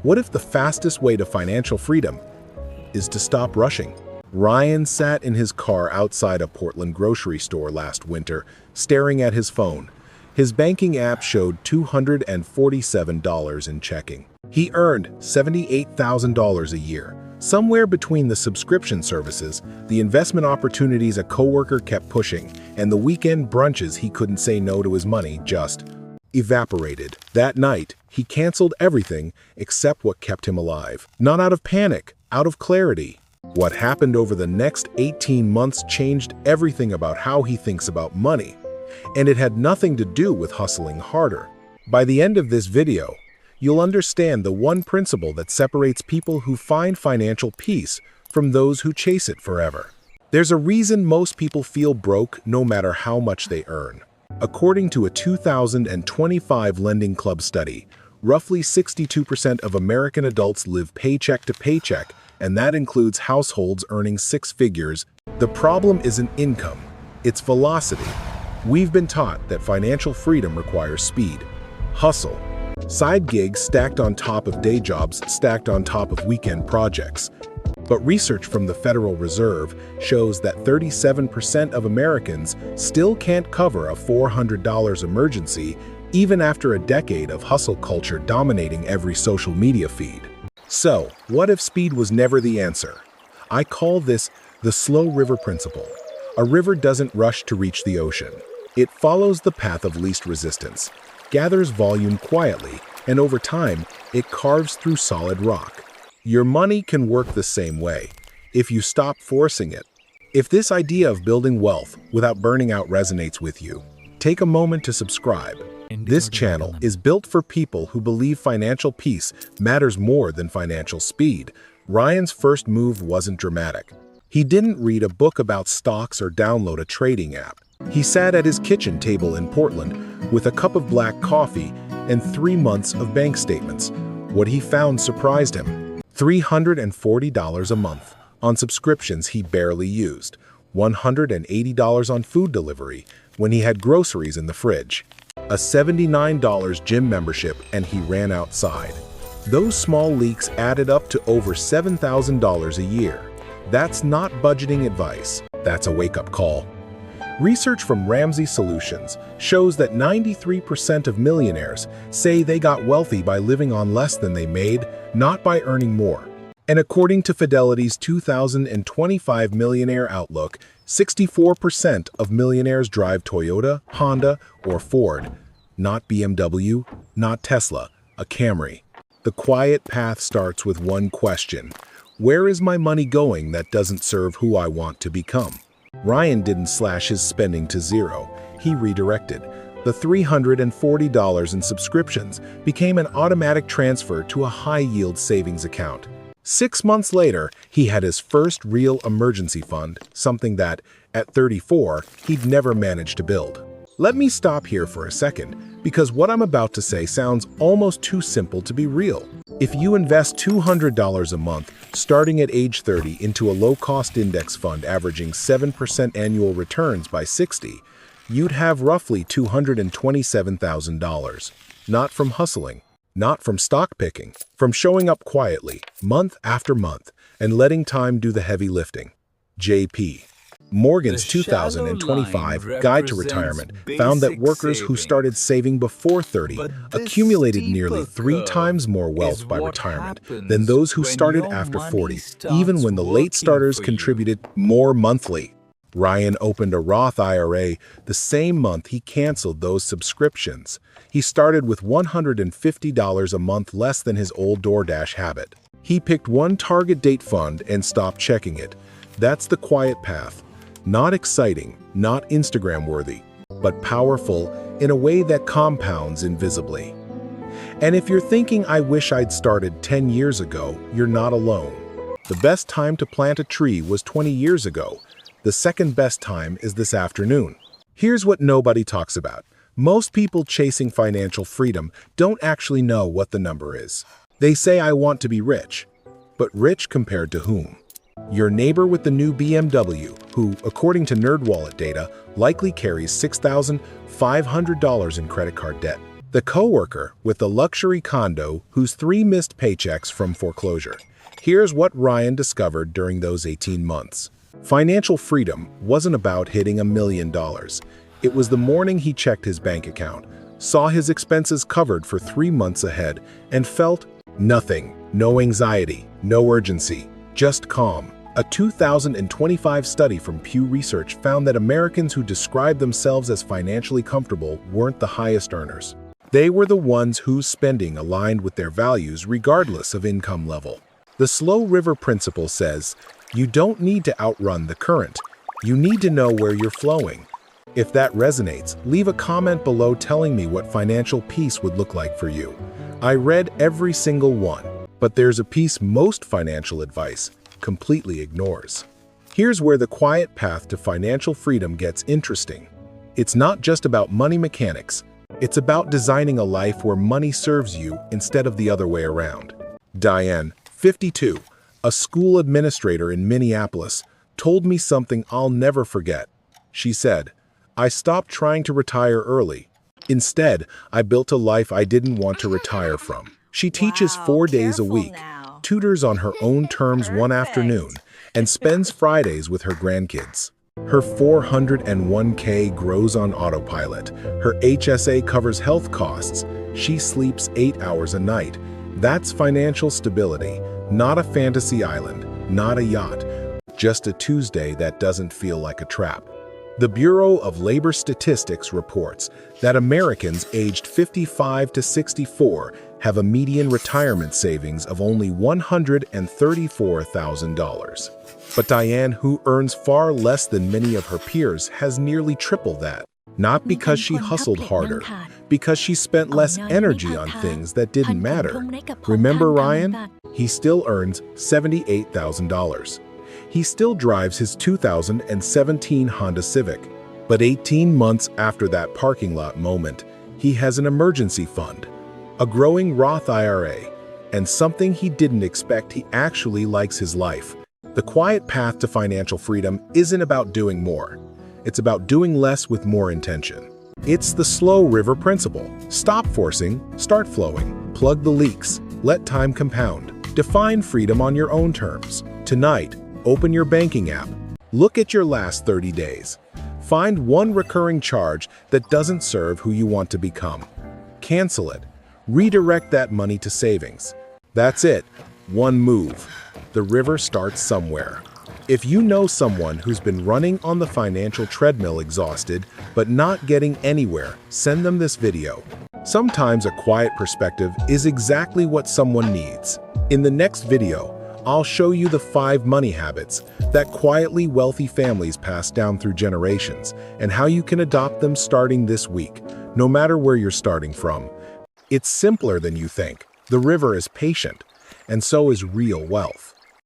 What if the fastest way to financial freedom is to stop rushing? Ryan sat in his car outside a Portland grocery store last winter, staring at his phone. His banking app showed $247 in checking. He earned $78,000 a year. Somewhere between the subscription services, the investment opportunities a coworker kept pushing, and the weekend brunches he couldn't say no to, his money just evaporated. That night, he canceled everything except what kept him alive. Not out of panic, out of clarity. What happened over the next 18 months changed everything about how he thinks about money, and it had nothing to do with hustling harder. By the end of this video, you'll understand the one principle that separates people who find financial peace from those who chase it forever. There's a reason most people feel broke no matter how much they earn. According to a 2025 Lending Club study, roughly 62% of American adults live paycheck to paycheck, and that includes households earning six figures. The problem isn't income, it's velocity. We've been taught that financial freedom requires speed, hustle, side gigs stacked on top of day jobs stacked on top of weekend projects. But research from the Federal Reserve shows that 37% of Americans still can't cover a $400 emergency even after a decade of hustle culture dominating every social media feed. So, what if speed was never the answer? I call this the slow river principle. A river doesn't rush to reach the ocean. It follows the path of least resistance, gathers volume quietly, and over time, it carves through solid rock. Your money can work the same way, if you stop forcing it. If this idea of building wealth without burning out resonates with you, take a moment to subscribe. This channel is built for people who believe financial peace matters more than financial speed. Ryan's first move wasn't dramatic. He didn't read a book about stocks or download a trading app. He sat at his kitchen table in Portland with a cup of black coffee and 3 months of bank statements. What he found surprised him. $340 a month on subscriptions he barely used. $180 on food delivery when he had groceries in the fridge. A $79 gym membership and he ran outside. Those small leaks added up to over $7,000 a year. That's not budgeting advice. That's a wake-up call. Research from Ramsey Solutions shows that 93% of millionaires say they got wealthy by living on less than they made, not by earning more. And according to Fidelity's 2025 Millionaire Outlook, 64% of millionaires drive Toyota, Honda, or Ford, not BMW, not Tesla, a Camry. The quiet path starts with one question: where is my money going that doesn't serve who I want to become? Ryan didn't slash his spending to zero. He redirected. The $340 in subscriptions became an automatic transfer to a high-yield savings account. 6 months later, he had his first real emergency fund, something that, at 34, he'd never managed to build. Let me stop here for a second, because what I'm about to say sounds almost too simple to be real. If you invest $200 a month, starting at age 30, into a low-cost index fund averaging 7% annual returns by 60, you'd have roughly $227,000. Not from hustling, not from stock picking, from showing up quietly, month after month, and letting time do the heavy lifting. J.P. Morgan's 2025 Guide to Retirement found that workers who started saving before 30 accumulated nearly 3 times more wealth by retirement than those who started after 40, even when the late starters contributed more monthly. Ryan opened a Roth IRA the same month he canceled those subscriptions. He started with $150 a month less than his old DoorDash habit. He picked one target date fund and stopped checking it. That's the quiet path. Not exciting, not Instagram-worthy, but powerful in a way that compounds invisibly. And if you're thinking, I wish I'd started 10 years ago, you're not alone. The best time to plant a tree was 20 years ago. The second best time is this afternoon. Here's what nobody talks about. Most people chasing financial freedom don't actually know what the number is. They say, I want to be rich. But rich compared to whom? Your neighbor with the new BMW, who, according to NerdWallet data, likely carries $6,500 in credit card debt. The coworker with the luxury condo whose 3 missed paychecks from foreclosure. Here's what Ryan discovered during those 18 months. Financial freedom wasn't about hitting $1 million. It was the morning he checked his bank account, saw his expenses covered for 3 months ahead, and felt nothing. No anxiety, no urgency, just calm. A 2025 study from Pew Research found that Americans who described themselves as financially comfortable weren't the highest earners. They were the ones whose spending aligned with their values regardless of income level. The slow river principle says, you don't need to outrun the current. You need to know where you're flowing. If that resonates, leave a comment below telling me what financial peace would look like for you. I read every single one, but there's a piece most financial advice completely ignores. Here's where the quiet path to financial freedom gets interesting. It's not just about money mechanics. It's about designing a life where money serves you instead of the other way around. Diane, 52, a school administrator in Minneapolis, told me something I'll never forget. She said, "I stopped trying to retire early. Instead, I built a life I didn't want to retire from." She teaches 4 days a week, tutors on her own terms one afternoon, and spends Fridays with her grandkids. Her 401k grows on autopilot. Her HSA covers health costs. She sleeps 8 hours a night. That's financial stability, not a fantasy island, not a yacht, just a Tuesday that doesn't feel like a trap. The Bureau of Labor Statistics reports that Americans aged 55 to 64 have a median retirement savings of only $134,000. But Diane, who earns far less than many of her peers, has nearly triple that. Not because she hustled harder, because she spent less energy on things that didn't matter. Remember Ryan? He still earns $78,000. He still drives his 2017 Honda Civic. But 18 months after that parking lot moment, he has an emergency fund, a growing Roth IRA, and something he didn't expect. He actually likes his life. The quiet path to financial freedom isn't about doing more. It's about doing less with more intention. It's the slow river principle. Stop forcing, start flowing. Plug the leaks. Let time compound. Define freedom on your own terms. Tonight, open your banking app. Look at your last 30 days. Find one recurring charge that doesn't serve who you want to become. Cancel it. Redirect that money to savings. That's it. One move. The river starts somewhere. If you know someone who's been running on the financial treadmill exhausted but not getting anywhere, send them this video. Sometimes a quiet perspective is exactly what someone needs. In the next video, I'll show you the 5 money habits that quietly wealthy families pass down through generations and how you can adopt them starting this week, no matter where you're starting from. It's simpler than you think. The river is patient, and so is real wealth.